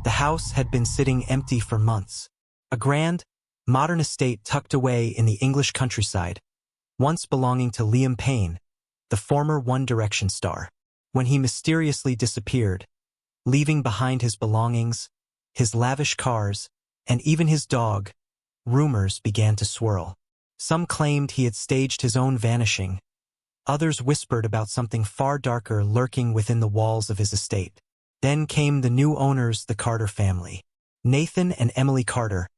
The house had been sitting empty for months. A grand, modern estate tucked away in the English countryside, once belonging to Liam Payne, the former One Direction star. When he mysteriously disappeared, leaving behind his belongings, his lavish cars, and even his dog, rumors began to swirl. Some claimed he had staged his own vanishing. Others whispered about something far darker lurking within the walls of his estate. Then came the new owners, the Carter family. Nathan and Emily Carter,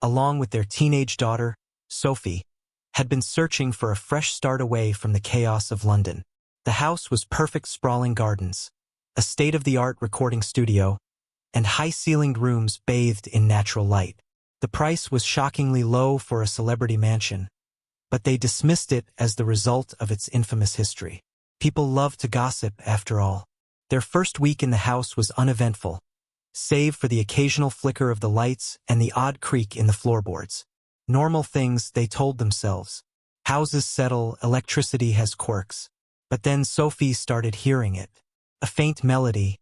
along with their teenage daughter, Sophie, had been searching for a fresh start away from the chaos of London. The house was perfect, sprawling gardens, a state-of-the-art recording studio, and high-ceilinged rooms bathed in natural light. The price was shockingly low for a celebrity mansion, but they dismissed it as the result of its infamous history. People loved to gossip, after all. Their first week in the house was uneventful, save for the occasional flicker of the lights and the odd creak in the floorboards. Normal things, they told themselves. Houses settle, electricity has quirks. But then Sophie started hearing it. A faint melody,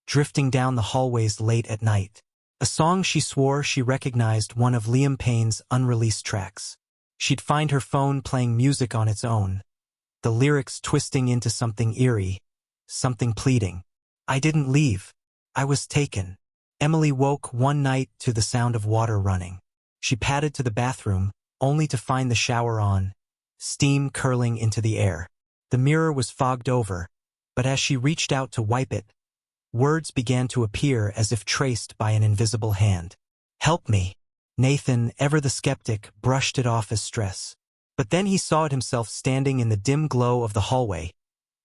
drifting down the hallways late at night. A song she swore she recognized, one of Liam Payne's unreleased tracks. She'd find her phone playing music on its own, the lyrics twisting into something eerie, something pleading. I didn't leave. I was taken. Emily woke one night to the sound of water running. She padded to the bathroom, only to find the shower on, steam curling into the air. The mirror was fogged over, but as she reached out to wipe it, words began to appear as if traced by an invisible hand. Help me. Nathan, ever the skeptic, brushed it off as stress. But then he saw it himself standing in the dim glow of the hallway,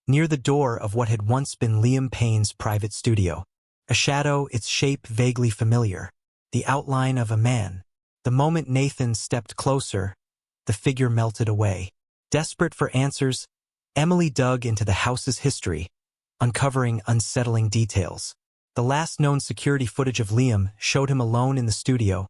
near the door of what had once been Liam Payne's private studio. A shadow, its shape vaguely familiar, the outline of a man. The moment Nathan stepped closer, the figure melted away. Desperate for answers, Emily dug into the house's history, uncovering unsettling details. The last known security footage of Liam showed him alone in the studio,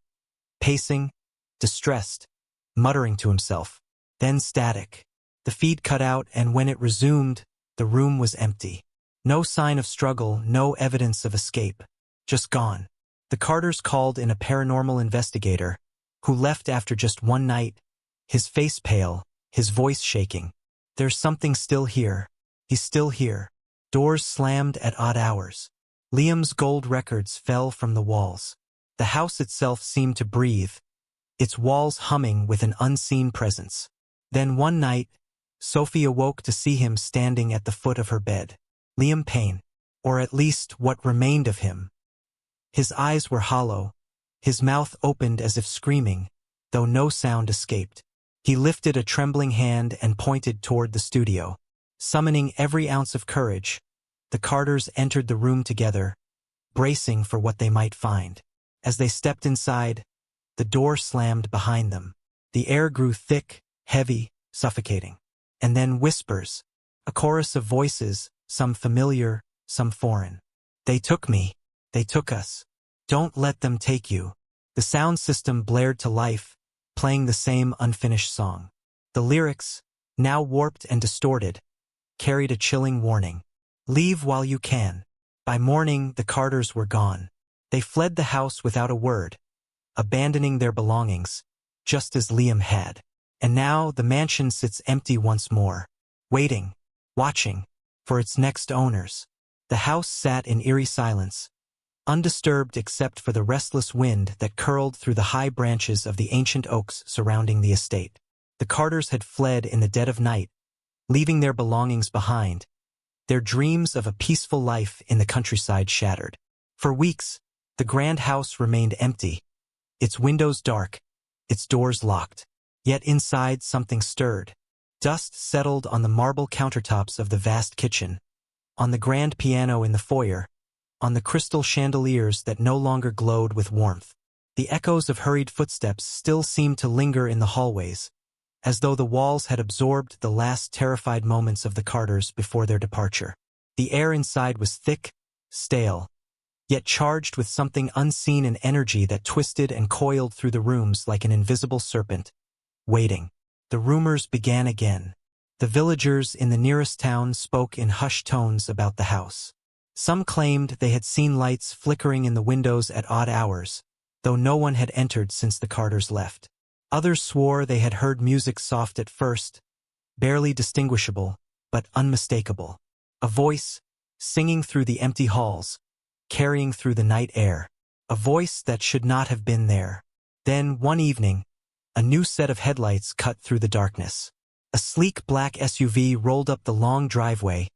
pacing, distressed, muttering to himself. Then static. The feed cut out, and when it resumed, the room was empty. No sign of struggle, no evidence of escape. Just gone. The Carters called in a paranormal investigator, who left after just one night, his face pale, his voice shaking. There's something still here. He's still here. Doors slammed at odd hours. Liam's gold records fell from the walls. The house itself seemed to breathe, its walls humming with an unseen presence. Then one night, Sophie awoke to see him standing at the foot of her bed. Liam Payne, or at least what remained of him. His eyes were hollow, his mouth opened as if screaming, though no sound escaped. He lifted a trembling hand and pointed toward the studio. Summoning every ounce of courage, the Carters entered the room together, bracing for what they might find. As they stepped inside, the door slammed behind them. The air grew thick, heavy, suffocating. And then whispers, a chorus of voices, some familiar, some foreign. They took me. They took us. Don't let them take you. The sound system blared to life, playing the same unfinished song. The lyrics, now warped and distorted, carried a chilling warning. Leave while you can. By morning, the Carters were gone. They fled the house without a word, abandoning their belongings, just as Liam had. And now the mansion sits empty once more, waiting, watching, for its next owners. The house sat in eerie silence, undisturbed except for the restless wind that curled through the high branches of the ancient oaks surrounding the estate. The Carters had fled in the dead of night, leaving their belongings behind, their dreams of a peaceful life in the countryside shattered. For weeks, the grand house remained empty, its windows dark, its doors locked. Yet inside something stirred. Dust settled on the marble countertops of the vast kitchen, on the grand piano in the foyer, on the crystal chandeliers that no longer glowed with warmth. The echoes of hurried footsteps still seemed to linger in the hallways, as though the walls had absorbed the last terrified moments of the Carters before their departure. The air inside was thick, stale, yet charged with something unseen, an energy that twisted and coiled through the rooms like an invisible serpent, waiting. The rumors began again. The villagers in the nearest town spoke in hushed tones about the house. Some claimed they had seen lights flickering in the windows at odd hours, though no one had entered since the Carters left. Others swore they had heard music soft at first, barely distinguishable, but unmistakable. A voice, singing through the empty halls, carrying through the night air. A voice that should not have been there. Then, one evening, a new set of headlights cut through the darkness. A sleek black SUV rolled up the long driveway,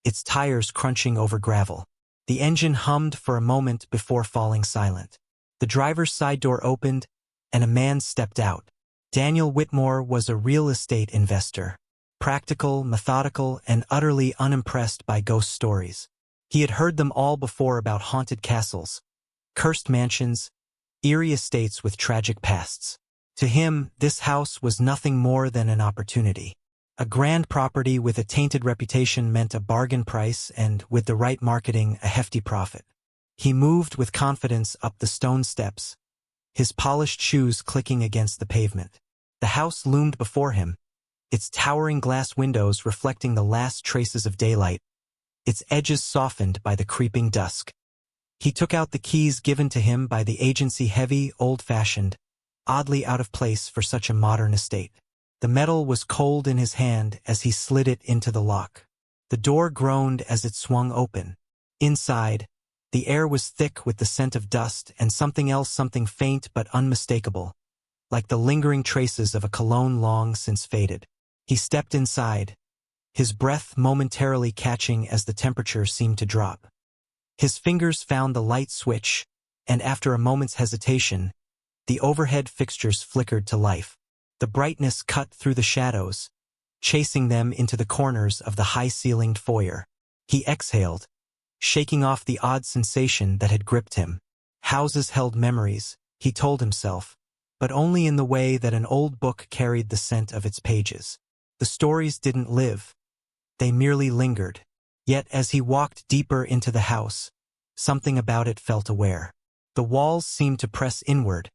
its tires crunching over gravel. The engine hummed for a moment before falling silent. The driver's side door opened, and a man stepped out. Daniel Whitmore was a real estate investor. Practical, methodical, and utterly unimpressed by ghost stories. He had heard them all before about haunted castles, cursed mansions, eerie estates with tragic pasts. To him, this house was nothing more than an opportunity. A grand property with a tainted reputation meant a bargain price and, with the right marketing, a hefty profit. He moved with confidence up the stone steps, his polished shoes clicking against the pavement. The house loomed before him, its towering glass windows reflecting the last traces of daylight, its edges softened by the creeping dusk. He took out the keys given to him by the agency, heavy, old-fashioned, oddly out of place for such a modern estate. The metal was cold in his hand as he slid it into the lock. The door groaned as it swung open. Inside, the air was thick with the scent of dust and something else, something faint but unmistakable, like the lingering traces of a cologne long since faded. He stepped inside, his breath momentarily catching as the temperature seemed to drop. His fingers found the light switch, and after a moment's hesitation, the overhead fixtures flickered to life. The brightness cut through the shadows, chasing them into the corners of the high-ceilinged foyer. He exhaled, shaking off the odd sensation that had gripped him. Houses held memories, he told himself, but only in the way that an old book carried the scent of its pages. The stories didn't live. They merely lingered. Yet as he walked deeper into the house, something about it felt aware. The walls seemed to press inward,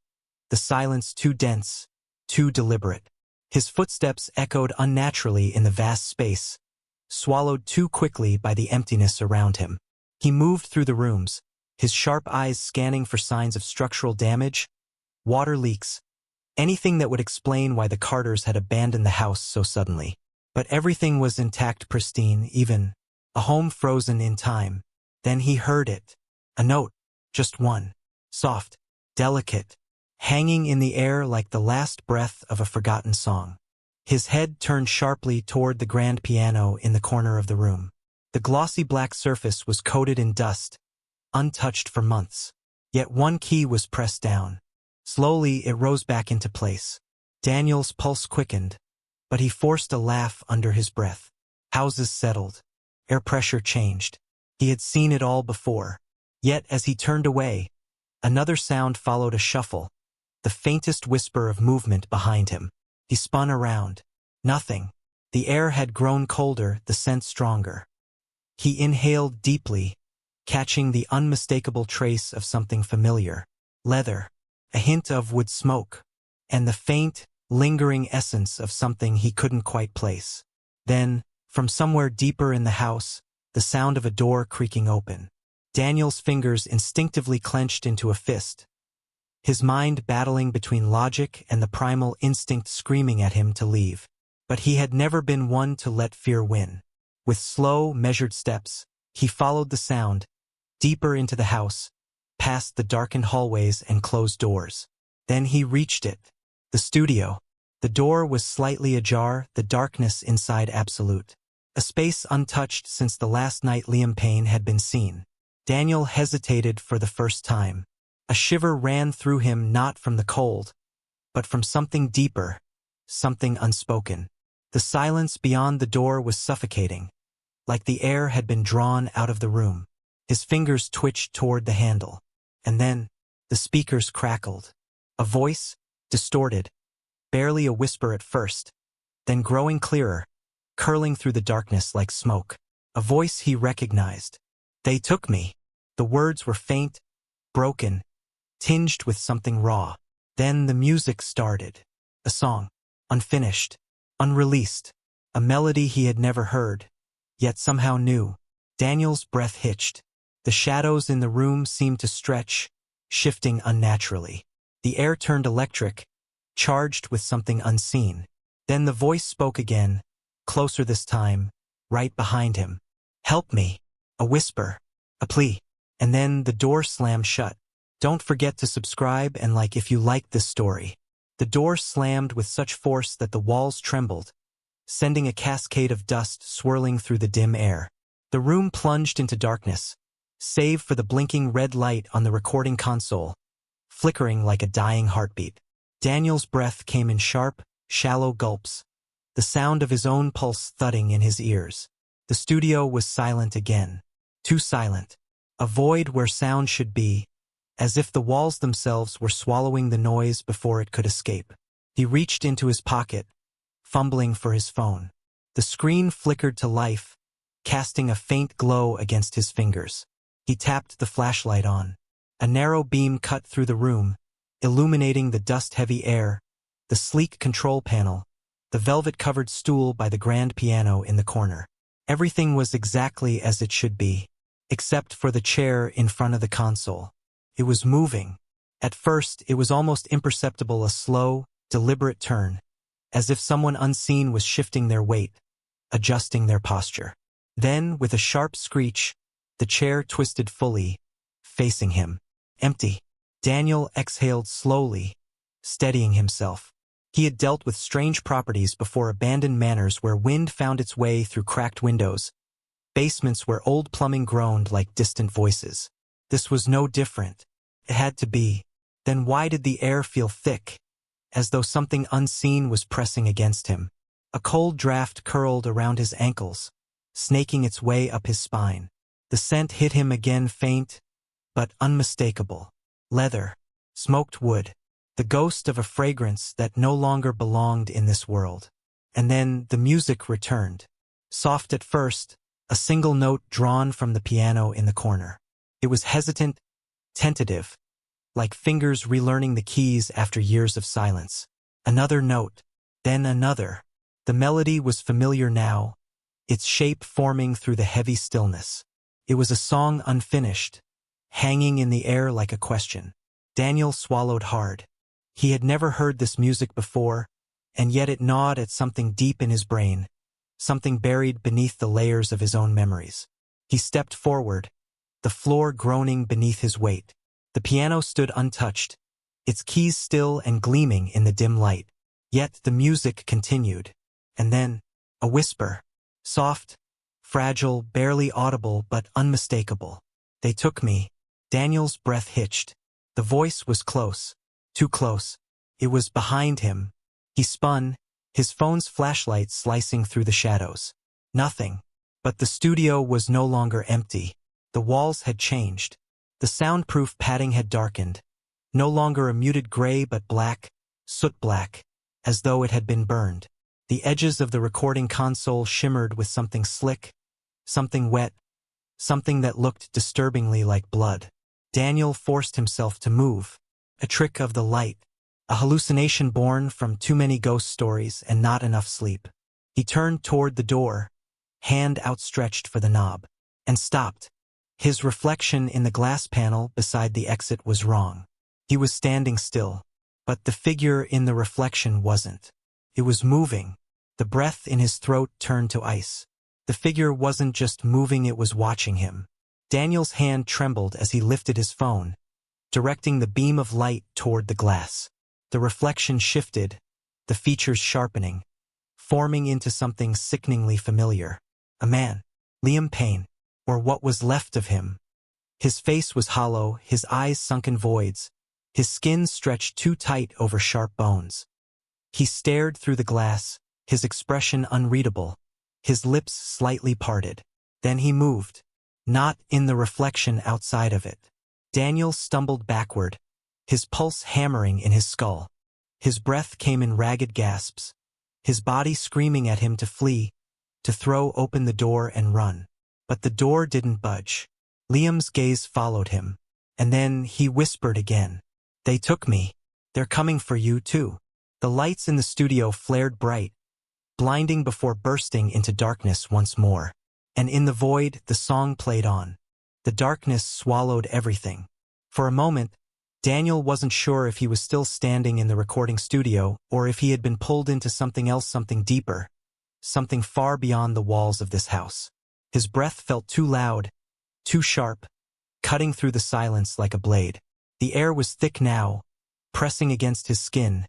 the silence too dense, too deliberate. His footsteps echoed unnaturally in the vast space, swallowed too quickly by the emptiness around him. He moved through the rooms, his sharp eyes scanning for signs of structural damage, water leaks, anything that would explain why the Carters had abandoned the house so suddenly. But everything was intact, pristine, even a home frozen in time. Then he heard it. A note, just one, soft, delicate, hanging in the air like the last breath of a forgotten song. His head turned sharply toward the grand piano in the corner of the room. The glossy black surface was coated in dust, untouched for months. Yet one key was pressed down. Slowly it rose back into place. Daniel's pulse quickened, but he forced a laugh under his breath. Houses settled. Air pressure changed. He had seen it all before. Yet as he turned away, another sound followed, a shuffle, the faintest whisper of movement behind him. He spun around. Nothing. The air had grown colder, the scent stronger. He inhaled deeply, catching the unmistakable trace of something familiar. Leather, a hint of wood smoke, and the faint, lingering essence of something he couldn't quite place. Then, from somewhere deeper in the house, the sound of a door creaking open. Daniel's fingers instinctively clenched into a fist, his mind battling between logic and the primal instinct screaming at him to leave. But he had never been one to let fear win. With slow, measured steps, he followed the sound, deeper into the house, past the darkened hallways and closed doors. Then he reached it. The studio. The door was slightly ajar, the darkness inside absolute. A space untouched since the last night Liam Payne had been seen. Daniel hesitated for the first time. A shiver ran through him, not from the cold, but from something deeper, something unspoken. The silence beyond the door was suffocating, like the air had been drawn out of the room. His fingers twitched toward the handle. And then, the speakers crackled. A voice, distorted, barely a whisper at first, then growing clearer, curling through the darkness like smoke. A voice he recognized. "They took me." The words were faint, broken, tinged with something raw. Then the music started. A song, unfinished, unreleased, a melody he had never heard, yet somehow knew. Daniel's breath hitched. The shadows in the room seemed to stretch, shifting unnaturally. The air turned electric, charged with something unseen. Then the voice spoke again, closer this time, right behind him. "Help me." A whisper, a plea. And then the door slammed shut. "Don't forget to subscribe and like if you liked this story." The door slammed with such force that the walls trembled, sending a cascade of dust swirling through the dim air. The room plunged into darkness, save for the blinking red light on the recording console, flickering like a dying heartbeat. Daniel's breath came in sharp, shallow gulps, the sound of his own pulse thudding in his ears. The studio was silent again. Too silent. A void where sound should be, as if the walls themselves were swallowing the noise before it could escape. He reached into his pocket, fumbling for his phone. The screen flickered to life, casting a faint glow against his fingers. He tapped the flashlight on. A narrow beam cut through the room, illuminating the dust-heavy air, the sleek control panel, the velvet-covered stool by the grand piano in the corner. Everything was exactly as it should be, except for the chair in front of the console. It was moving. At first, it was almost imperceptible, a slow, deliberate turn, as if someone unseen was shifting their weight, adjusting their posture. Then, with a sharp screech, the chair twisted fully, facing him. Empty. Daniel exhaled slowly, steadying himself. He had dealt with strange properties before, abandoned manors where wind found its way through cracked windows, basements where old plumbing groaned like distant voices. This was no different. It had to be. Then why did the air feel thick, as though something unseen was pressing against him? A cold draft curled around his ankles, snaking its way up his spine. The scent hit him again, faint, but unmistakable. Leather. Smoked wood. The ghost of a fragrance that no longer belonged in this world. And then the music returned. Soft at first, a single note drawn from the piano in the corner. It was hesitant, tentative, like fingers relearning the keys after years of silence. Another note, then another. The melody was familiar now, its shape forming through the heavy stillness. It was a song unfinished, hanging in the air like a question. Daniel swallowed hard. He had never heard this music before, and yet it gnawed at something deep in his brain, something buried beneath the layers of his own memories. He stepped forward, the floor groaning beneath his weight. The piano stood untouched, its keys still and gleaming in the dim light. Yet the music continued. And then, a whisper. Soft, fragile, barely audible but unmistakable. "They took me." Daniel's breath hitched. The voice was close. Too close. It was behind him. He spun, his phone's flashlight slicing through the shadows. Nothing. But the studio was no longer empty. The walls had changed. The soundproof padding had darkened. No longer a muted gray but black, soot black, as though it had been burned. The edges of the recording console shimmered with something slick, something wet, something that looked disturbingly like blood. Daniel forced himself to move. A trick of the light. A hallucination born from too many ghost stories and not enough sleep. He turned toward the door, hand outstretched for the knob, and stopped. His reflection in the glass panel beside the exit was wrong. He was standing still, but the figure in the reflection wasn't. It was moving. The breath in his throat turned to ice. The figure wasn't just moving, it was watching him. Daniel's hand trembled as he lifted his phone, directing the beam of light toward the glass. The reflection shifted, the features sharpening, forming into something sickeningly familiar. A man. Liam Payne. Or what was left of him. His face was hollow, his eyes sunken voids, his skin stretched too tight over sharp bones. He stared through the glass, his expression unreadable, his lips slightly parted. Then he moved. Not in the reflection, outside of it. Daniel stumbled backward, his pulse hammering in his skull. His breath came in ragged gasps, his body screaming at him to flee, to throw open the door and run. But the door didn't budge. Liam's gaze followed him. And then he whispered again. "They took me. They're coming for you too." The lights in the studio flared bright, blinding before bursting into darkness once more. And in the void, the song played on. The darkness swallowed everything. For a moment, Daniel wasn't sure if he was still standing in the recording studio or if he had been pulled into something else, something deeper, something far beyond the walls of this house. His breath felt too loud, too sharp, cutting through the silence like a blade. The air was thick now, pressing against his skin,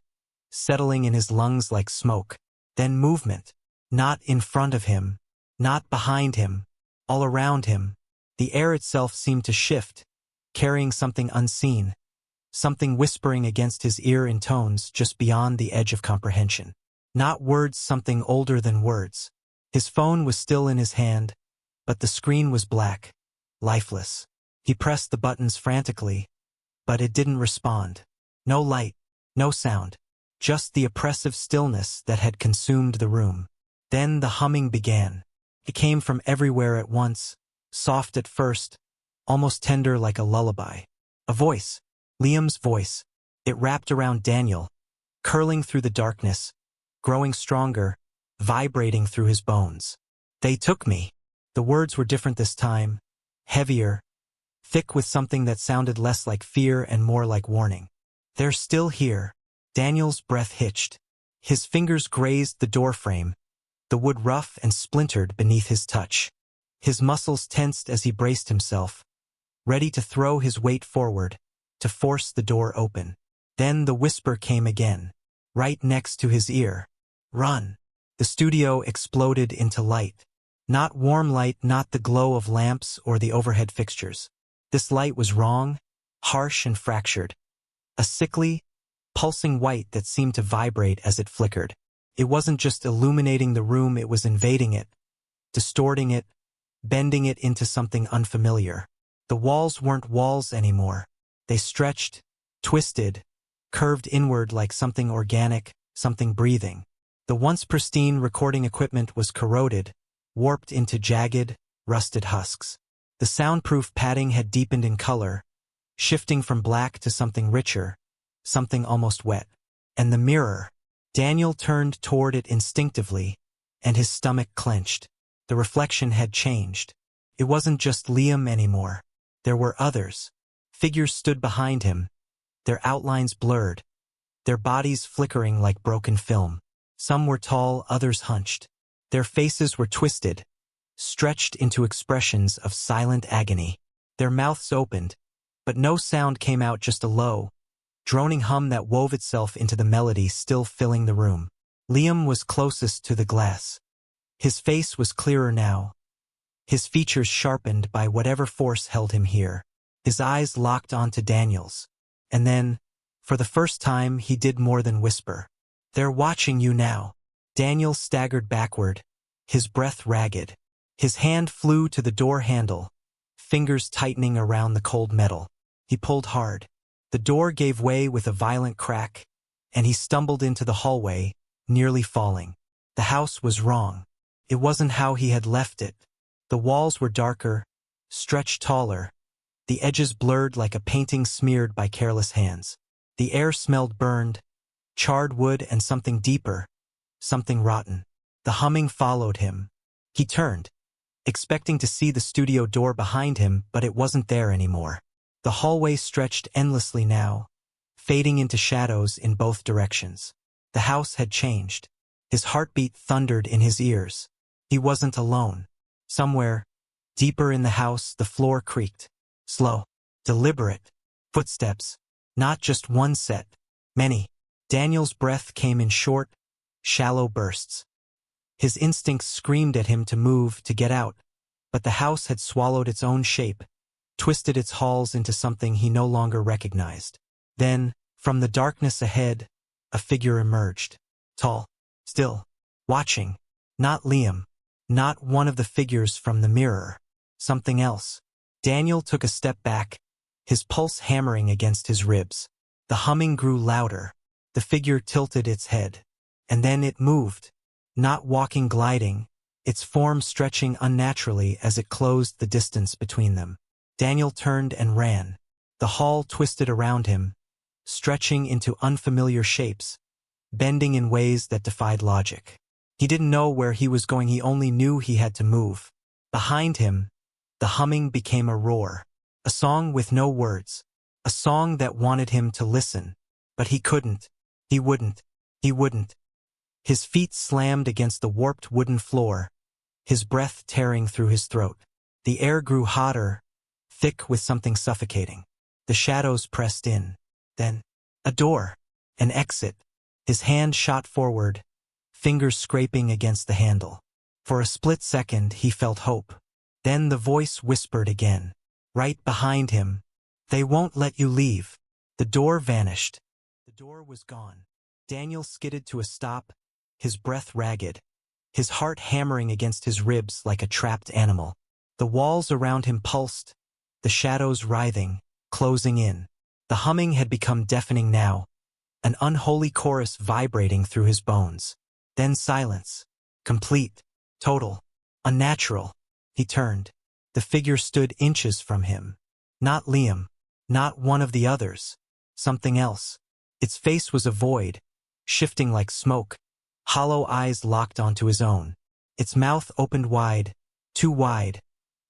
settling in his lungs like smoke. Then movement. Not in front of him, not behind him, all around him. The air itself seemed to shift, carrying something unseen, something whispering against his ear in tones just beyond the edge of comprehension. Not words, something older than words. His phone was still in his hand, but the screen was black, lifeless. He pressed the buttons frantically, but it didn't respond. No light, no sound, just the oppressive stillness that had consumed the room. Then the humming began. It came from everywhere at once, soft at first, almost tender like a lullaby. A voice, Liam's voice. It wrapped around Daniel, curling through the darkness, growing stronger, vibrating through his bones. They took me. The words were different this time, heavier, thick with something that sounded less like fear and more like warning. They're still here. Daniel's breath hitched. His fingers grazed the doorframe, the wood rough and splintered beneath his touch. His muscles tensed as he braced himself, ready to throw his weight forward, to force the door open. Then the whisper came again, right next to his ear. Run. The studio exploded into light. Not warm light, not the glow of lamps or the overhead fixtures. This light was wrong, harsh and fractured. A sickly, pulsing white that seemed to vibrate as it flickered. It wasn't just illuminating the room, it was invading it, distorting it, bending it into something unfamiliar. The walls weren't walls anymore. They stretched, twisted, curved inward like something organic, something breathing. The once pristine recording equipment was corroded, warped into jagged, rusted husks. The soundproof padding had deepened in color, shifting from black to something richer, something almost wet. And the mirror. Daniel turned toward it instinctively, and his stomach clenched. The reflection had changed. It wasn't just Liam anymore. There were others. Figures stood behind him, their outlines blurred, their bodies flickering like broken film. Some were tall, others hunched. Their faces were twisted, stretched into expressions of silent agony. Their mouths opened, but no sound came out, just a low, droning hum that wove itself into the melody still filling the room. Liam was closest to the glass. His face was clearer now, his features sharpened by whatever force held him here. His eyes locked onto Daniel's. And then, for the first time, he did more than whisper. They're watching you now. Daniel staggered backward, his breath ragged. His hand flew to the door handle, fingers tightening around the cold metal. He pulled hard. The door gave way with a violent crack, and he stumbled into the hallway, nearly falling. The house was wrong. It wasn't how he had left it. The walls were darker, stretched taller, the edges blurred like a painting smeared by careless hands. The air smelled burned, charred wood and something deeper, something rotten. The humming followed him. He turned, expecting to see the studio door behind him, but it wasn't there anymore. The hallway stretched endlessly now, fading into shadows in both directions. The house had changed. His heartbeat thundered in his ears. He wasn't alone. Somewhere, deeper in the house, the floor creaked. Slow, deliberate footsteps. Not just one set, many. Daniel's breath came in short, shallow bursts. His instincts screamed at him to move, to get out, but the house had swallowed its own shape, twisted its halls into something he no longer recognized. Then, from the darkness ahead, a figure emerged. Tall, still, watching. Not Liam. Not one of the figures from the mirror. Something else. Daniel took a step back, his pulse hammering against his ribs. The humming grew louder. The figure tilted its head. And then it moved. Not walking, gliding, its form stretching unnaturally as it closed the distance between them. Daniel turned and ran. The hall twisted around him, stretching into unfamiliar shapes, bending in ways that defied logic. He didn't know where he was going, he only knew he had to move. Behind him, The humming became a roar. A song with no words. A song that wanted him to listen. But he couldn't. He wouldn't. He wouldn't. His feet slammed against the warped wooden floor, his breath tearing through his throat. The air grew hotter, thick with something suffocating. The shadows pressed in. Then, a door. An exit. His hand shot forward, fingers scraping against the handle. For a split second, he felt hope. Then the voice whispered again. Right behind him. They won't let you leave. The door vanished. The door was gone. Daniel skidded to a stop, his breath ragged, his heart hammering against his ribs like a trapped animal. The walls around him pulsed, the shadows writhing, closing in. The humming had become deafening now, an unholy chorus vibrating through his bones. Then silence. Complete. Total. Unnatural. He turned. The figure stood inches from him. Not Liam. Not one of the others. Something else. Its face was a void, shifting like smoke. Hollow eyes locked onto his own. Its mouth opened wide, too wide,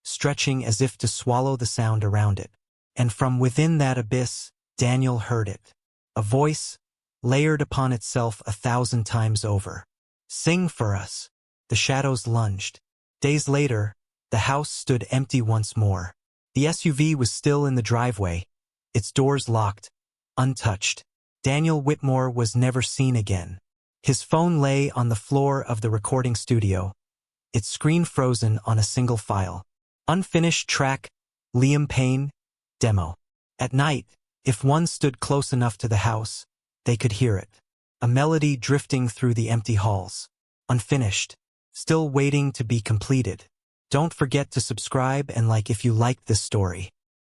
stretching as if to swallow the sound around it. And from within that abyss, Daniel heard it. A voice, layered upon itself 1,000 times over. Sing for us. The shadows lunged. Days later, the house stood empty once more. The SUV was still in the driveway, its doors locked, untouched. Daniel Whitmore was never seen again. His phone lay on the floor of the recording studio, its screen frozen on a single file. Unfinished track, Liam Payne, demo. At night, if one stood close enough to the house, they could hear it. A melody drifting through the empty halls. Unfinished, still waiting to be completed. Don't forget to subscribe and like if you liked this story.